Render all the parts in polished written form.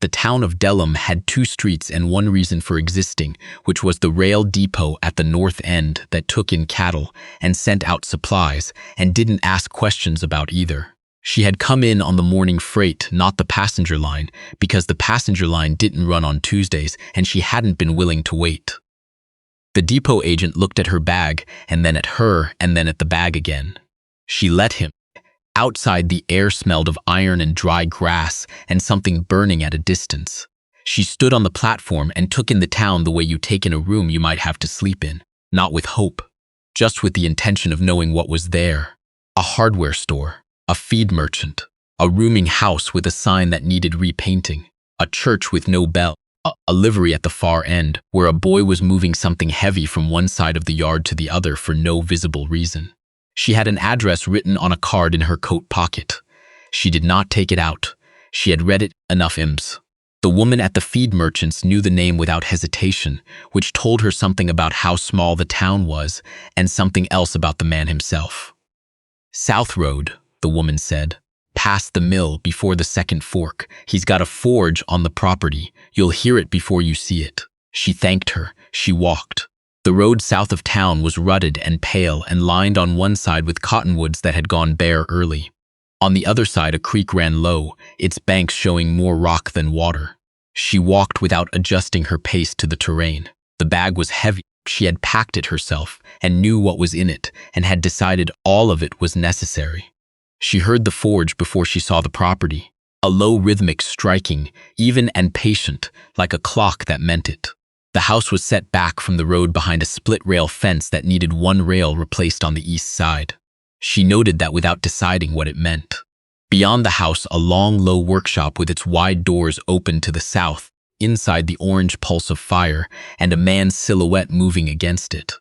The town of Delham had two streets and one reason for existing, which was the rail depot at the north end that took in cattle and sent out supplies and didn't ask questions about either. She had come in on the morning freight, not the passenger line, because the passenger line didn't run on Tuesdays and she hadn't been willing to wait. The depot agent looked at her bag and then at her and then at the bag again. She let him. Outside, the air smelled of iron and dry grass and something burning at a distance. She stood on the platform and took in the town the way you take in a room you might have to sleep in, not with hope, just with the intention of knowing what was there. A hardware store, a feed merchant, a rooming house with a sign that needed repainting, a church with no bell, a livery at the far end where a boy was moving something heavy from one side of the yard to the other for no visible reason. She had an address written on a card in her coat pocket. She did not take it out. She had read it enough times. The woman at the feed merchant's knew the name without hesitation, which told her something about how small the town was and something else about the man himself. South Road, the woman said. Past the mill before the second fork. He's got a forge on the property. You'll hear it before you see it. She thanked her. She walked. The road south of town was rutted and pale and lined on one side with cottonwoods that had gone bare early. On the other side, a creek ran low, its banks showing more rock than water. She walked without adjusting her pace to the terrain. The bag was heavy. She had packed it herself and knew what was in it and had decided all of it was necessary. She heard the forge before she saw the property, a low rhythmic striking, even and patient, like a clock that meant it. The house was set back from the road behind a split-rail fence that needed one rail replaced on the east side. She noted that without deciding what it meant. Beyond the house, a long, low workshop with its wide doors open to the south, inside the orange pulse of fire, and a man's silhouette moving against it.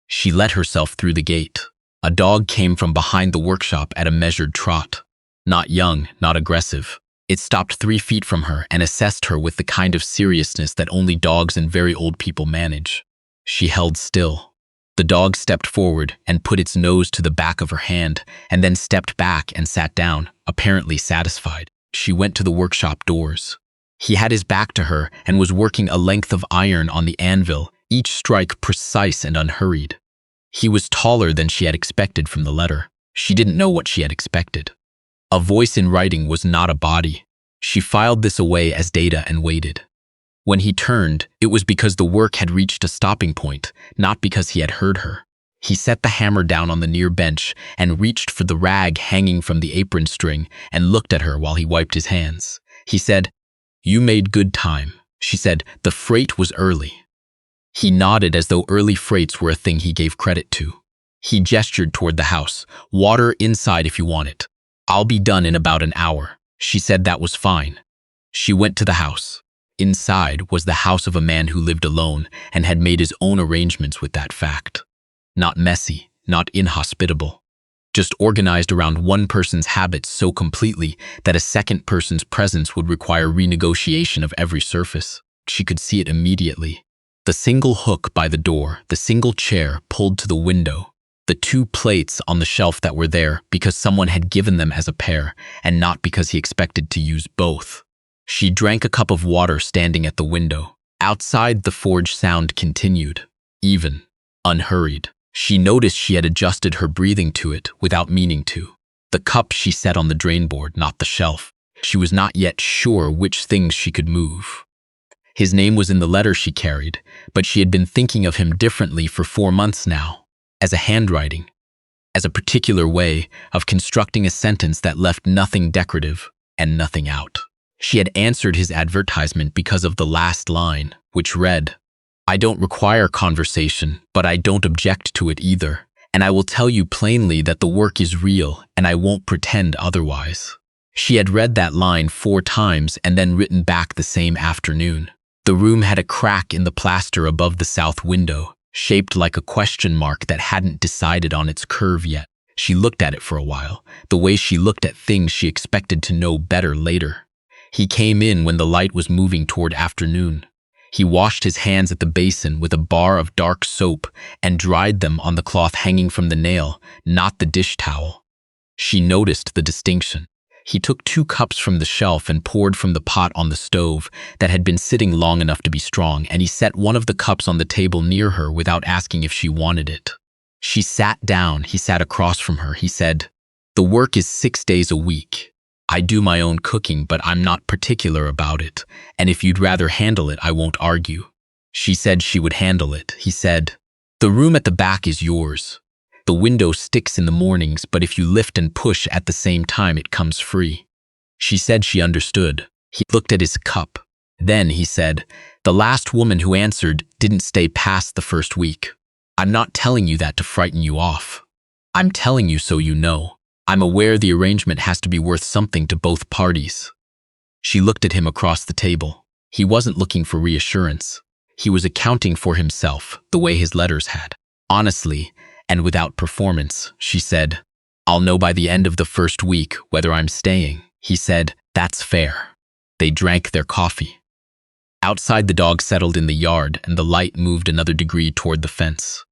She let herself through the gate. A dog came from behind the workshop at a measured trot. Not young, not aggressive. It stopped 3 feet from her and assessed her with the kind of seriousness that only dogs and very old people manage. She held still. The dog stepped forward and put its nose to the back of her hand and then stepped back and sat down, apparently satisfied. She went to the workshop doors. He had his back to her and was working a length of iron on the anvil, each strike precise and unhurried. He was taller than she had expected from the letter. She didn't know what she had expected. A voice in writing was not a body. She filed this away as data and waited. When he turned, it was because the work had reached a stopping point, not because he had heard her. He set the hammer down on the near bench and reached for the rag hanging from the apron string and looked at her while he wiped his hands. He said, "You made good time." She said, "The freight was early." He nodded as though early freights were a thing he gave credit to. He gestured toward the house. "Water inside if you want it. I'll be done in about an hour." She said that was fine. She went to the house. Inside was the house of a man who lived alone and had made his own arrangements with that fact. Not messy, not inhospitable. Just organized around one person's habits so completely that a second person's presence would require renegotiation of every surface. She could see it immediately. The single hook by the door, the single chair pulled to the window, the 2 plates on the shelf that were there because someone had given them as a pair and not because he expected to use both. She drank a cup of water standing at the window. Outside, the forge sound continued, even, unhurried. She noticed she had adjusted her breathing to it without meaning to. The cup she set on the drain board, not the shelf. She was not yet sure which things she could move. His name was in the letter she carried, but she had been thinking of him differently for 4 months now, as a handwriting, as a particular way of constructing a sentence that left nothing decorative and nothing out. She had answered his advertisement because of the last line, which read, "I don't require conversation, but I don't object to it either, and I will tell you plainly that the work is real and I won't pretend otherwise." She had read that line 4 times and then written back the same afternoon. The room had a crack in the plaster above the south window, shaped like a question mark that hadn't decided on its curve yet. She looked at it for a while, the way she looked at things she expected to know better later. He came in when the light was moving toward afternoon. He washed his hands at the basin with a bar of dark soap and dried them on the cloth hanging from the nail, not the dish towel. She noticed the distinction. He took 2 cups from the shelf and poured from the pot on the stove that had been sitting long enough to be strong, and he set one of the cups on the table near her without asking if she wanted it. She sat down. He sat across from her. He said, "The work is 6 days a week. I do my own cooking, but I'm not particular about it, and if you'd rather handle it, I won't argue." She said she would handle it. He said, "The room at the back is yours. The window sticks in the mornings, but if you lift and push at the same time, it comes free." She said she understood. He looked at his cup. Then he said, "The last woman who answered didn't stay past the first week. I'm not telling you that to frighten you off. I'm telling you so you know. I'm aware the arrangement has to be worth something to both parties." She looked at him across the table. He wasn't looking for reassurance. He was accounting for himself, the way his letters had. Honestly, and without performance, she said, "I'll know by the end of the first week whether I'm staying." He said, "That's fair." They drank their coffee. Outside, the dog settled in the yard, and the light moved another degree toward the fence.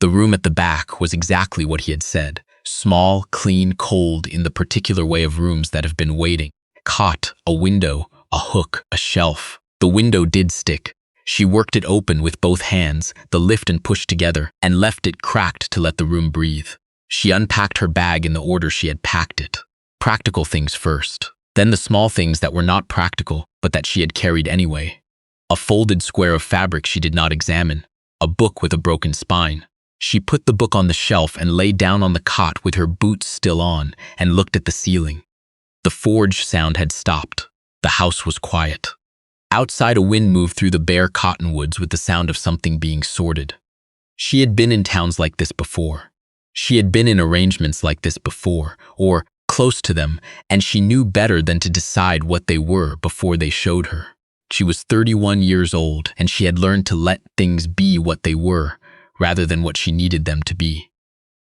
The room at the back was exactly what he had said. Small, clean, cold, in the particular way of rooms that have been waiting. Cot, a window, a hook, a shelf. The window did stick. She worked it open with both hands, the lift and push together, and left it cracked to let the room breathe. She unpacked her bag in the order she had packed it. Practical things first. Then the small things that were not practical, but that she had carried anyway. A folded square of fabric she did not examine. A book with a broken spine. She put the book on the shelf and lay down on the cot with her boots still on and looked at the ceiling. The forge sound had stopped. The house was quiet. Outside, a wind moved through the bare cottonwoods with the sound of something being sorted. She had been in towns like this before. She had been in arrangements like this before, or close to them, and she knew better than to decide what they were before they showed her. She was 31 years old, and she had learned to let things be what they were, rather than what she needed them to be.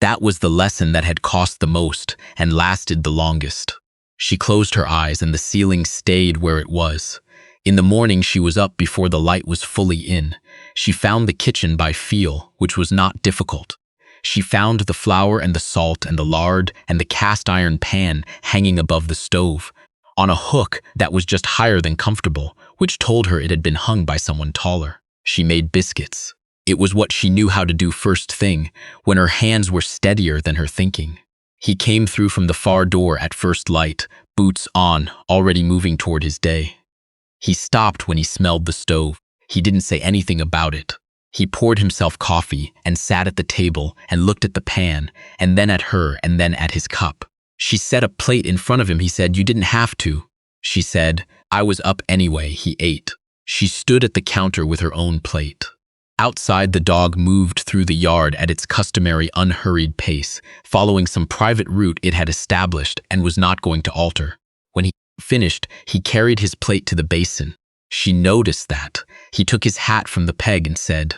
That was the lesson that had cost the most and lasted the longest. She closed her eyes, and the ceiling stayed where it was. In the morning, she was up before the light was fully in. She found the kitchen by feel, which was not difficult. She found the flour and the salt and the lard and the cast iron pan hanging above the stove, on a hook that was just higher than comfortable, which told her it had been hung by someone taller. She made biscuits. It was what she knew how to do first thing, when her hands were steadier than her thinking. He came through from the far door at first light, boots on, already moving toward his day. He stopped when he smelled the stove. He didn't say anything about it. He poured himself coffee and sat at the table and looked at the pan, and then at her, and then at his cup. She set a plate in front of him. He said, "You didn't have to." She said, "I was up anyway." He ate. She stood at the counter with her own plate. Outside, the dog moved through the yard at its customary unhurried pace, following some private route it had established and was not going to alter. When he finished, he carried his plate to the basin. She noticed that. He took his hat from the peg and said,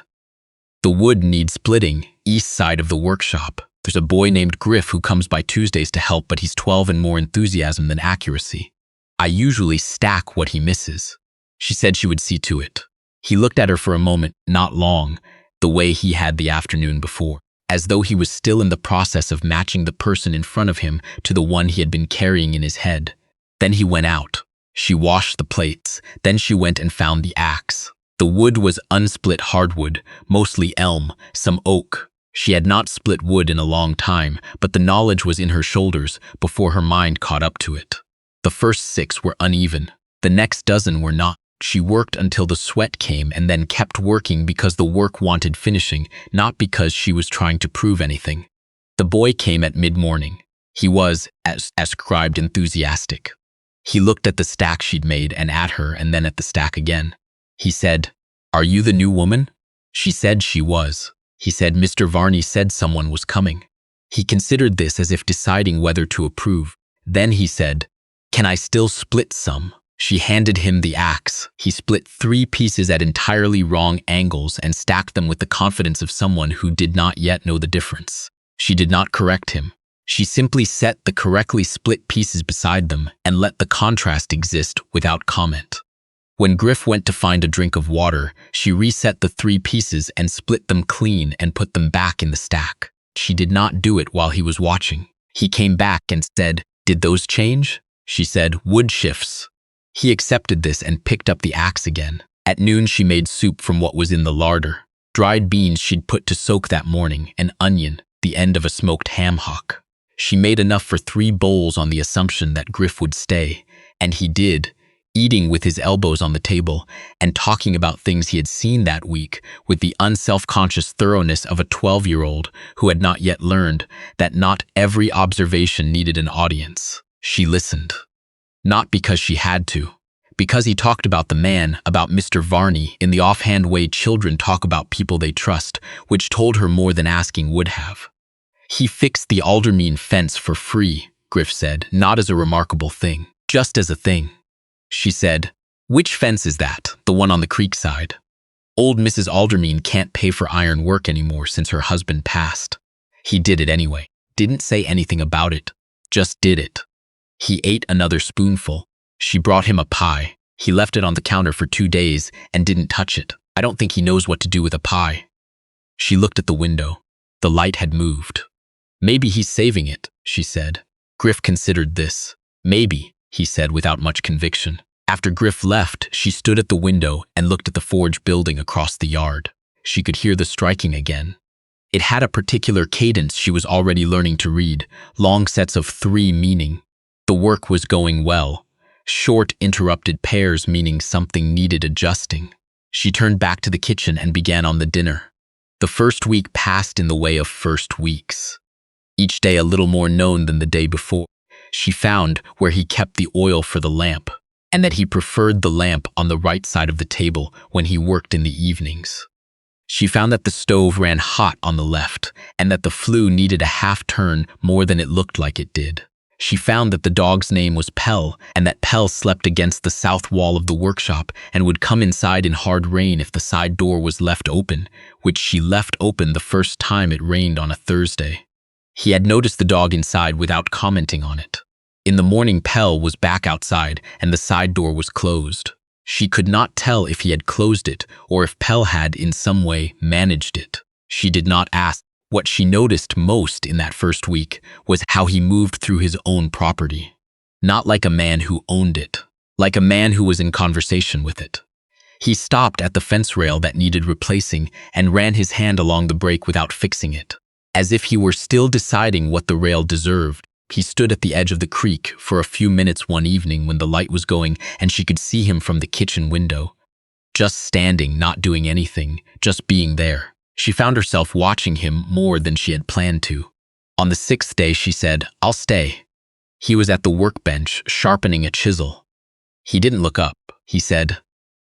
"The wood needs splitting, east side of the workshop. There's a boy named Griff who comes by Tuesdays to help, but he's 12 and more enthusiasm than accuracy. I usually stack what he misses." She said she would see to it. He looked at her for a moment, not long, the way he had the afternoon before, as though he was still in the process of matching the person in front of him to the one he had been carrying in his head. Then he went out. She washed the plates. Then she went and found the axe. The wood was unsplit hardwood, mostly elm, some oak. She had not split wood in a long time, but the knowledge was in her shoulders before her mind caught up to it. The first 6 were uneven. The next dozen were not. She worked until the sweat came and then kept working because the work wanted finishing, not because she was trying to prove anything. The boy came at mid-morning. He was, as ascribed, enthusiastic. He looked at the stack she'd made and at her and then at the stack again. He said, "Are you the new woman?" She said she was. He said Mr. Varney said someone was coming. He considered this as if deciding whether to approve. Then he said, "Can I still split some?" She handed him the axe. He split 3 pieces at entirely wrong angles and stacked them with the confidence of someone who did not yet know the difference. She did not correct him. She simply set the correctly split pieces beside them and let the contrast exist without comment. When Griff went to find a drink of water, she reset the 3 pieces and split them clean and put them back in the stack. She did not do it while he was watching. He came back and said, "Did those change?" She said, "Wood shifts." He accepted this and picked up the axe again. At noon, she made soup from what was in the larder. Dried beans she'd put to soak that morning, an onion, the end of a smoked ham hock. She made enough for 3 bowls on the assumption that Griff would stay, and he did, eating with his elbows on the table and talking about things he had seen that week with the unself-conscious thoroughness of a 12-year-old who had not yet learned that not every observation needed an audience. She listened. Not because she had to. Because he talked about the man, about Mr. Varney, in the offhand way children talk about people they trust, which told her more than asking would have. "He fixed the Aldermean fence for free," Griff said, not as a remarkable thing, just as a thing. She said, "Which fence is that? The one on the creek side?" "Old Mrs. Aldermean can't pay for iron work anymore since her husband passed." He did it anyway. Didn't say anything about it. Just did it. He ate another spoonful. She brought him a pie. He left it on the counter for 2 days and didn't touch it. "I don't think he knows what to do with a pie." She looked at the window. The light had moved. "Maybe he's saving it," she said. Griff considered this. "Maybe," he said without much conviction. After Griff left, she stood at the window and looked at the forge building across the yard. She could hear the striking again. It had a particular cadence she was already learning to read, long sets of 3 meaning. The work was going well. Short, interrupted pairs meaning something needed adjusting. She turned back to the kitchen and began on the dinner. The first week passed in the way of first weeks. Each day a little more known than the day before. She found where he kept the oil for the lamp, and that he preferred the lamp on the right side of the table when he worked in the evenings. She found that the stove ran hot on the left, and that the flue needed a half turn more than it looked like it did. She found that the dog's name was Pell, and that Pell slept against the south wall of the workshop and would come inside in hard rain if the side door was left open, which she left open the first time it rained on a Thursday. He had noticed the dog inside without commenting on it. In the morning, Pell was back outside and the side door was closed. She could not tell if he had closed it or if Pell had in some way managed it. She did not ask. What she noticed most in that first week was how he moved through his own property. Not like a man who owned it, like a man who was in conversation with it. He stopped at the fence rail that needed replacing and ran his hand along the break without fixing it. As if he were still deciding what the rail deserved, he stood at the edge of the creek for a few minutes one evening when the light was going and she could see him from the kitchen window. Just standing, not doing anything, just being there. She found herself watching him more than she had planned to. On the 6th day, she said, "I'll stay." He was at the workbench, sharpening a chisel. He didn't look up. He said,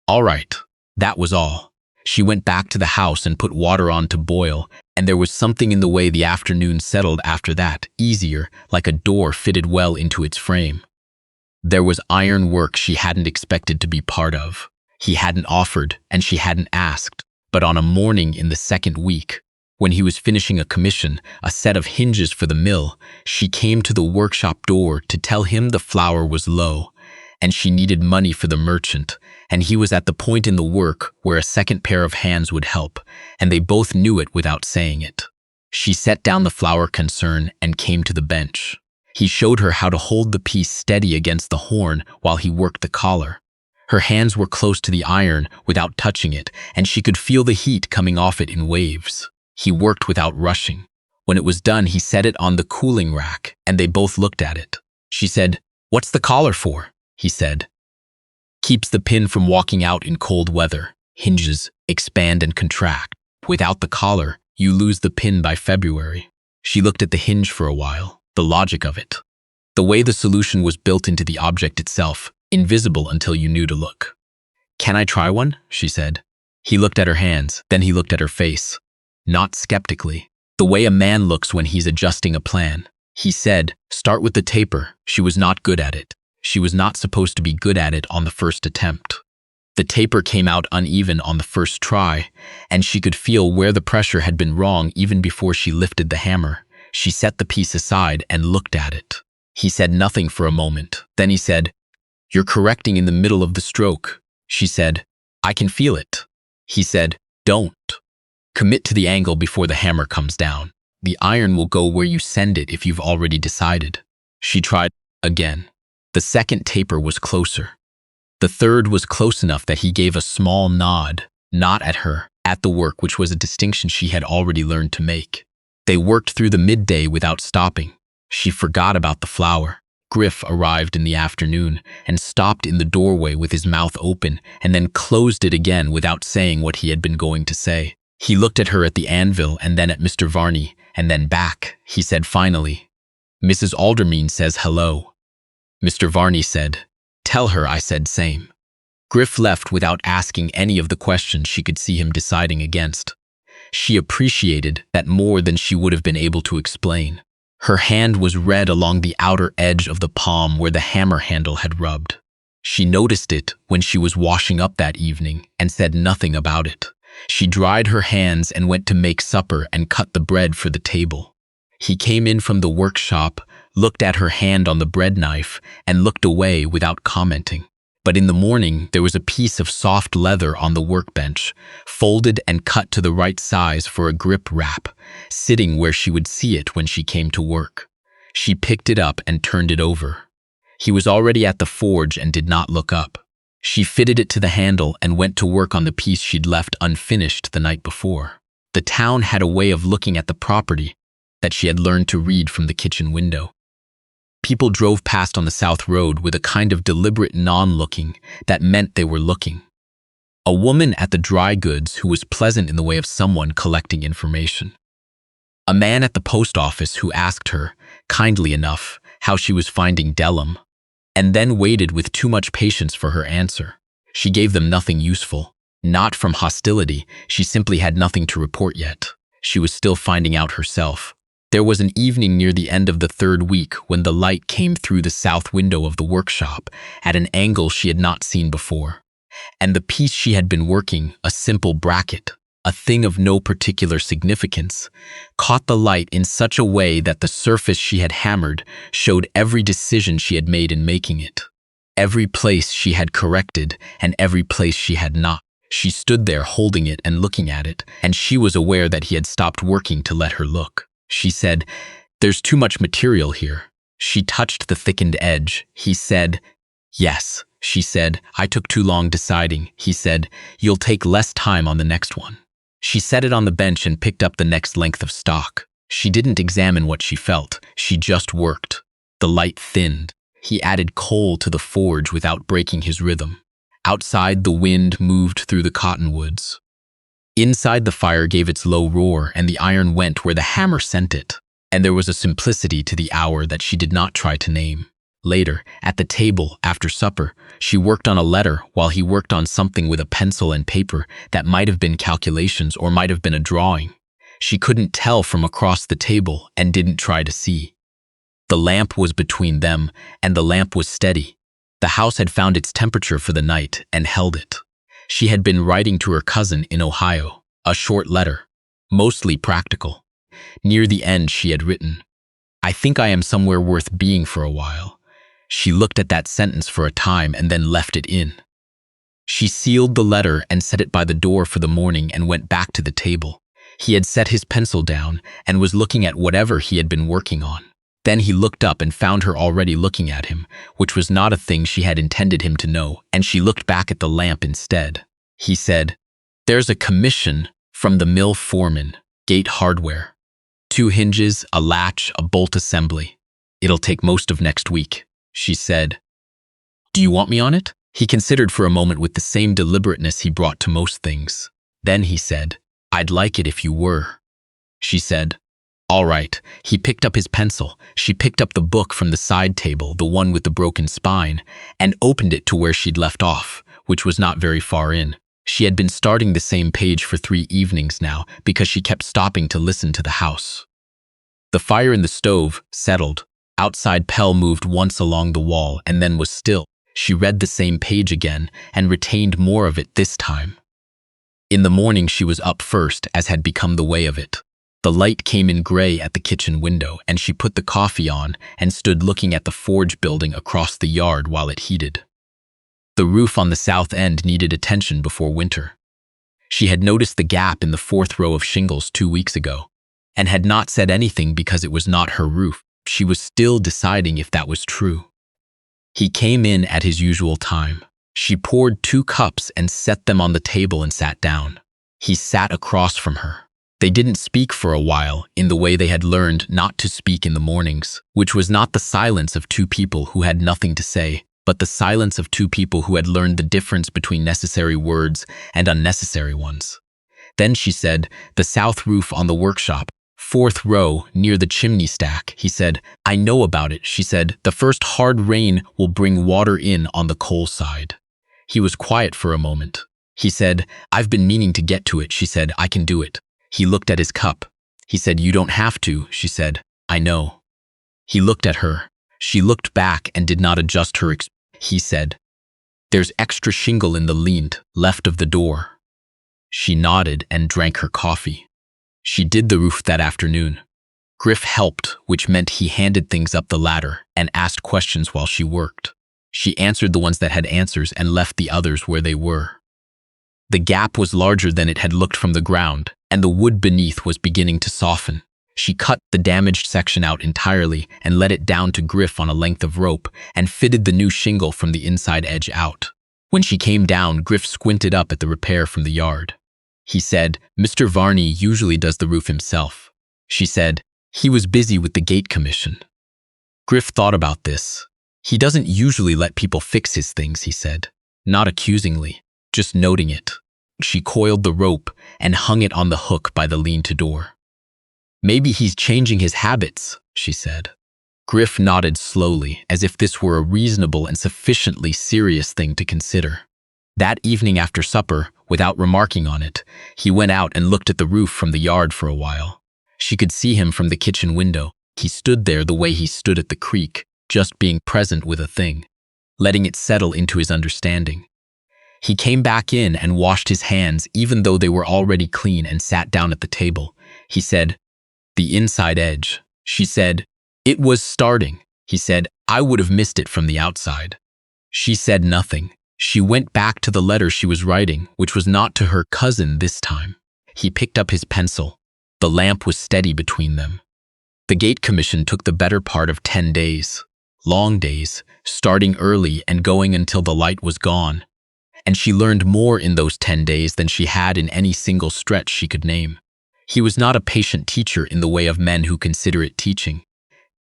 "All right." That was all. She went back to the house and put water on to boil, and there was something in the way the afternoon settled after that, easier, like a door fitted well into its frame. There was iron work she hadn't expected to be part of. He hadn't offered, and she hadn't asked. But on a morning in the 2nd week, when he was finishing a commission, a set of hinges for the mill, she came to the workshop door to tell him the flour was low, and she needed money for the merchant, and he was at the point in the work where a second pair of hands would help, and they both knew it without saying it. She set down the flour concern and came to the bench. He showed her how to hold the piece steady against the horn while he worked the collar. Her hands were close to the iron without touching it, and she could feel the heat coming off it in waves. He worked without rushing. When it was done, he set it on the cooling rack, and they both looked at it. She said, "What's the collar for?" He said, "Keeps the pin from walking out in cold weather. Hinges expand and contract. Without the collar, you lose the pin by February." She looked at the hinge for a while, the logic of it. The way the solution was built into the object itself, invisible until you knew to look. "Can I try one?" she said. He looked at her hands, then he looked at her face. Not skeptically, the way a man looks when he's adjusting a plan. He said, "Start with the taper." She was not good at it. She was not supposed to be good at it on the first attempt. The taper came out uneven on the first try, and she could feel where the pressure had been wrong even before she lifted the hammer. She set the piece aside and looked at it. He said nothing for a moment. Then he said, "You're correcting in the middle of the stroke." She said, "I can feel it." He said, "Don't. Commit to the angle before the hammer comes down. The iron will go where you send it if you've already decided." She tried again. The second taper was closer. The third was close enough that he gave a small nod, not at her, at the work, which was a distinction she had already learned to make. They worked through the midday without stopping. She forgot about the flour. Griff arrived in the afternoon and stopped in the doorway with his mouth open and then closed it again without saying what he had been going to say. He looked at her at the anvil and then at Mr. Varney and then back. He said finally, "Mrs. Aldermean says hello." Mr. Varney said, "Tell her I said same." Griff left without asking any of the questions she could see him deciding against. She appreciated that more than she would have been able to explain. Her hand was red along the outer edge of the palm where the hammer handle had rubbed. She noticed it when she was washing up that evening and said nothing about it. She dried her hands and went to make supper and cut the bread for the table. He came in from the workshop, looked at her hand on the bread knife, and looked away without commenting. But in the morning, there was a piece of soft leather on the workbench, folded and cut to the right size for a grip wrap, sitting where she would see it when she came to work. She picked it up and turned it over. He was already at the forge and did not look up. She fitted it to the handle and went to work on the piece she'd left unfinished the night before. The town had a way of looking at the property that she had learned to read from the kitchen window. People drove past on the South Road with a kind of deliberate non-looking that meant they were looking. A woman at the dry goods who was pleasant in the way of someone collecting information. A man at the post office who asked her, kindly enough, how she was finding Delham, and then waited with too much patience for her answer. She gave them nothing useful. Not from hostility, she simply had nothing to report yet. She was still finding out herself. There was an evening near the end of the third week when the light came through the south window of the workshop at an angle she had not seen before. And the piece she had been working, a simple bracket, a thing of no particular significance, caught the light in such a way that the surface she had hammered showed every decision she had made in making it, every place she had corrected and every place she had not. She stood there holding it and looking at it, and she was aware that he had stopped working to let her look. She said, "There's too much material here." She touched the thickened edge. He said, "Yes." She said, "I took too long deciding." He said, "You'll take less time on the next one." She set it on the bench and picked up the next length of stock. She didn't examine what she felt. She just worked. The light thinned. He added coal to the forge without breaking his rhythm. Outside, the wind moved through the cottonwoods. Inside, the fire gave its low roar, and the iron went where the hammer sent it. And there was a simplicity to the hour that she did not try to name. Later, at the table, after supper, she worked on a letter while he worked on something with a pencil and paper that might have been calculations or might have been a drawing. She couldn't tell from across the table and didn't try to see. The lamp was between them, and the lamp was steady. The house had found its temperature for the night and held it. She had been writing to her cousin in Ohio, a short letter, mostly practical. Near the end, she had written, "I think I am somewhere worth being for a while." She looked at that sentence for a time and then left it in. She sealed the letter and set it by the door for the morning and went back to the table. He had set his pencil down and was looking at whatever he had been working on. Then he looked up and found her already looking at him, which was not a thing she had intended him to know, and she looked back at the lamp instead. He said, "There's a commission from the mill foreman, Gate Hardware. 2 hinges, a latch, a bolt assembly. It'll take most of next week." She said, "Do you want me on it?" He considered for a moment with the same deliberateness he brought to most things. Then he said, "I'd like it if you were." She said, "All right." He picked up his pencil. She picked up the book from the side table, the one with the broken spine, and opened it to where she'd left off, which was not very far in. She had been starting the same page for 3 evenings now because she kept stopping to listen to the house. The fire in the stove settled. Outside, Pell moved once along the wall and then was still. She read the same page again and retained more of it this time. In the morning, she was up first, as had become the way of it. The light came in gray at the kitchen window, and she put the coffee on and stood looking at the forge building across the yard while it heated. The roof on the south end needed attention before winter. She had noticed the gap in the 4th row of shingles 2 weeks ago, and had not said anything because it was not her roof. She was still deciding if that was true. He came in at his usual time. She poured 2 cups and set them on the table and sat down. He sat across from her. They didn't speak for a while in the way they had learned not to speak in the mornings, which was not the silence of 2 people who had nothing to say, but the silence of 2 people who had learned the difference between necessary words and unnecessary ones. Then she said, "The south roof on the workshop, 4th row, near the chimney stack." He said, "I know about it." She said, "The first hard rain will bring water in on the coal side." He was quiet for a moment. He said, "I've been meaning to get to it." She said, "I can do it." He looked at his cup. He said, "You don't have to." She said, "I know." He looked at her. She looked back and did not adjust her He said, "There's extra shingle in the lint left of the door." She nodded and drank her coffee. She did the roof that afternoon. Griff helped, which meant he handed things up the ladder and asked questions while she worked. She answered the ones that had answers and left the others where they were. The gap was larger than it had looked from the ground, and the wood beneath was beginning to soften. She cut the damaged section out entirely and let it down to Griff on a length of rope and fitted the new shingle from the inside edge out. When she came down, Griff squinted up at the repair from the yard. He said, "Mr. Varney usually does the roof himself." She said, "He was busy with the gate commission." Griff thought about this. "He doesn't usually let people fix his things," he said, not accusingly, just noting it. She coiled the rope and hung it on the hook by the lean-to door. "Maybe he's changing his habits," she said. Griff nodded slowly, as if this were a reasonable and sufficiently serious thing to consider. That evening after supper, without remarking on it, he went out and looked at the roof from the yard for a while. She could see him from the kitchen window. He stood there the way he stood at the creek, just being present with a thing, letting it settle into his understanding. He came back in and washed his hands even though they were already clean and sat down at the table. He said, "The inside edge." She said, "It was starting." He said, "I would have missed it from the outside." She said nothing. She went back to the letter she was writing, which was not to her cousin this time. He picked up his pencil. The lamp was steady between them. The gate commission took the better part of 10 days. Long days, starting early and going until the light was gone. And she learned more in those 10 days than she had in any single stretch she could name. He was not a patient teacher in the way of men who consider it teaching.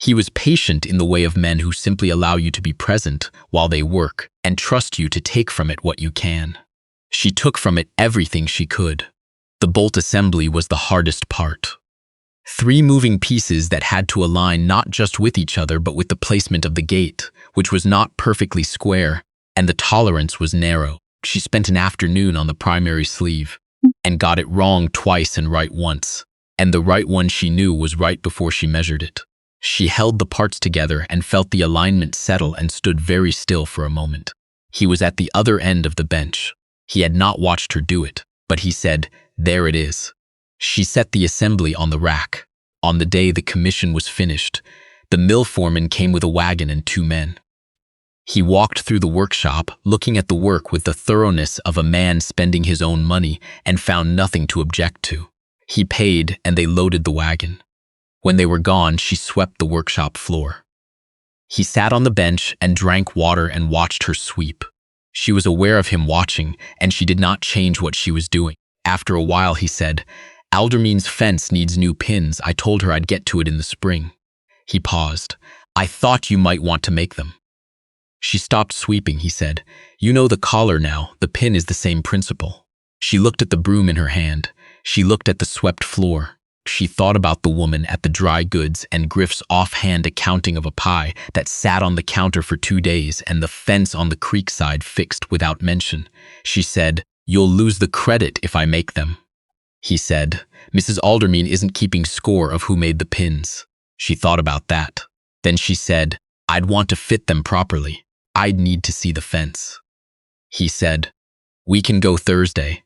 He was patient in the way of men who simply allow you to be present while they work and trust you to take from it what you can. She took from it everything she could. The bolt assembly was the hardest part. 3 moving pieces that had to align not just with each other but with the placement of the gate, which was not perfectly square, and the tolerance was narrow. She spent an afternoon on the primary sleeve and got it wrong twice and right once, and the right one she knew was right before she measured it. She held the parts together and felt the alignment settle and stood very still for a moment. He was at the other end of the bench. He had not watched her do it, but he said, "There it is." She set the assembly on the rack. On the day the commission was finished, the mill foreman came with a wagon and 2 men. He walked through the workshop, looking at the work with the thoroughness of a man spending his own money, and found nothing to object to. He paid, and they loaded the wagon. When they were gone, she swept the workshop floor. He sat on the bench and drank water and watched her sweep. She was aware of him watching, and she did not change what she was doing. After a while, he said, "Aldermean's fence needs new pins. I told her I'd get to it in the spring." He paused. "I thought you might want to make them." She stopped sweeping, he said. "You know the collar now. The pin is the same principle." She looked at the broom in her hand. She looked at the swept floor. She thought about the woman at the dry goods and Griff's offhand accounting of a pie that sat on the counter for 2 days and the fence on the creek side fixed without mention. She said, "You'll lose the credit if I make them." He said, "Mrs. Aldermean isn't keeping score of who made the pins." She thought about that. Then she said, "I'd want to fit them properly. I'd need to see the fence." He said, "We can go Thursday."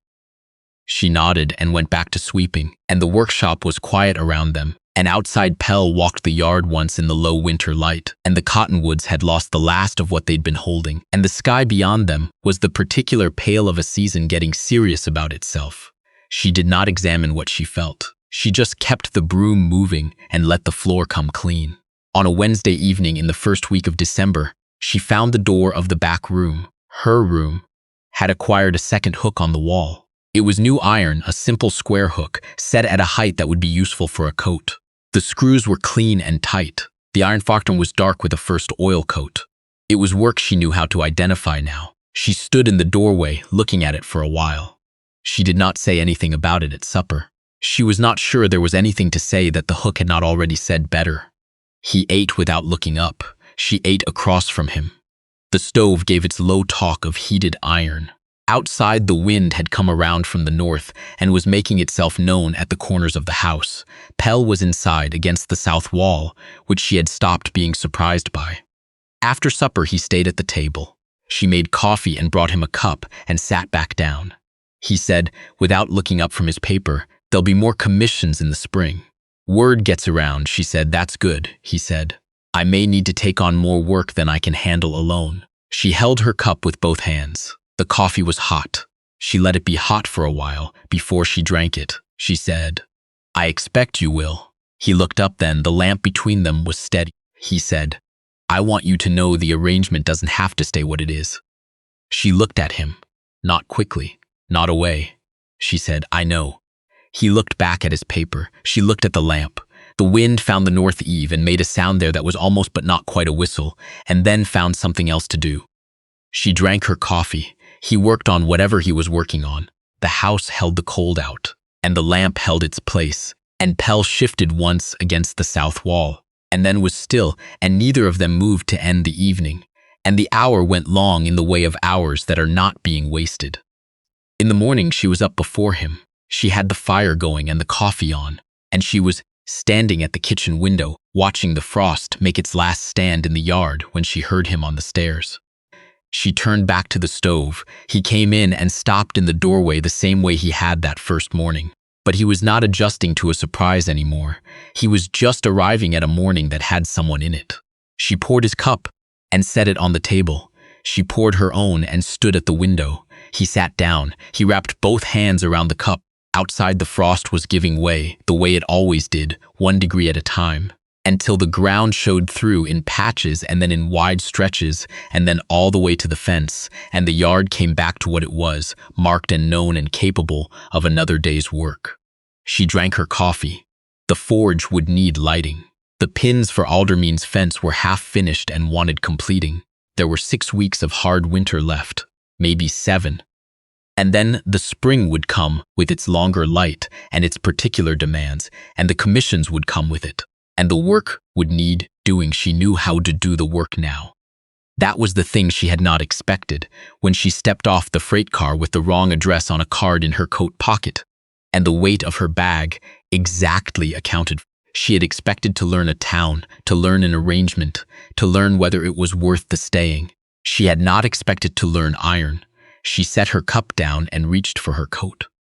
She nodded and went back to sweeping, and the workshop was quiet around them. An outside Pell walked the yard once in the low winter light, and the cottonwoods had lost the last of what they'd been holding, and the sky beyond them was the particular pale of a season getting serious about itself. She did not examine what she felt. She just kept the broom moving and let the floor come clean. On a Wednesday evening in the first week of December, She found the door of the back room. Her room had acquired a second hook on the wall. It was new iron, a simple square hook, set at a height that would be useful for a coat. The screws were clean and tight. The iron factum was dark with a first oil coat. It was work she knew how to identify now. She stood in the doorway, looking at it for a while. She did not say anything about it at supper. She was not sure there was anything to say that the hook had not already said better. He ate without looking up. She ate across from him. The stove gave its low talk of heated iron. Outside, the wind had come around from the north and was making itself known at the corners of the house. Pell was inside against the south wall, which she had stopped being surprised by. After supper, he stayed at the table. She made coffee and brought him a cup and sat back down. He said, without looking up from his paper, "There'll be more commissions in the spring." "Word gets around," she said. "That's good," he said. "I may need to take on more work than I can handle alone." She held her cup with both hands. The coffee was hot. She let it be hot for a while before she drank it. She said, "I expect you will." He looked up then. The lamp between them was steady. He said, "I want you to know the arrangement doesn't have to stay what it is." She looked at him. Not quickly. Not away. She said, "I know." He looked back at his paper. She looked at the lamp. The wind found the north eave and made a sound there that was almost but not quite a whistle, and then found something else to do. She drank her coffee. He worked on whatever he was working on. The house held the cold out, and the lamp held its place, and Pell shifted once against the south wall, and then was still, and neither of them moved to end the evening, and the hour went long in the way of hours that are not being wasted. In the morning she was up before him. She had the fire going and the coffee on, and she was standing at the kitchen window, watching the frost make its last stand in the yard when she heard him on the stairs. She turned back to the stove. He came in and stopped in the doorway the same way he had that first morning. But he was not adjusting to a surprise anymore. He was just arriving at a morning that had someone in it. She poured his cup and set it on the table. She poured her own and stood at the window. He sat down. He wrapped both hands around the cup. Outside, the frost was giving way, the way it always did, 1 degree at a time, until the ground showed through in patches and then in wide stretches, and then all the way to the fence, and the yard came back to what it was, marked and known and capable of another day's work. She drank her coffee. The forge would need lighting. The pins for Aldermean's fence were half finished and wanted completing. There were 6 weeks of hard winter left, maybe 7. And then the spring would come with its longer light and its particular demands, and the commissions would come with it. And the work would need doing. She knew how to do the work now. That was the thing she had not expected when she stepped off the freight car with the wrong address on a card in her coat pocket, and the weight of her bag exactly accounted for. She had expected to learn a town, to learn an arrangement, to learn whether it was worth the staying. She had not expected to learn iron. She set her cup down and reached for her coat.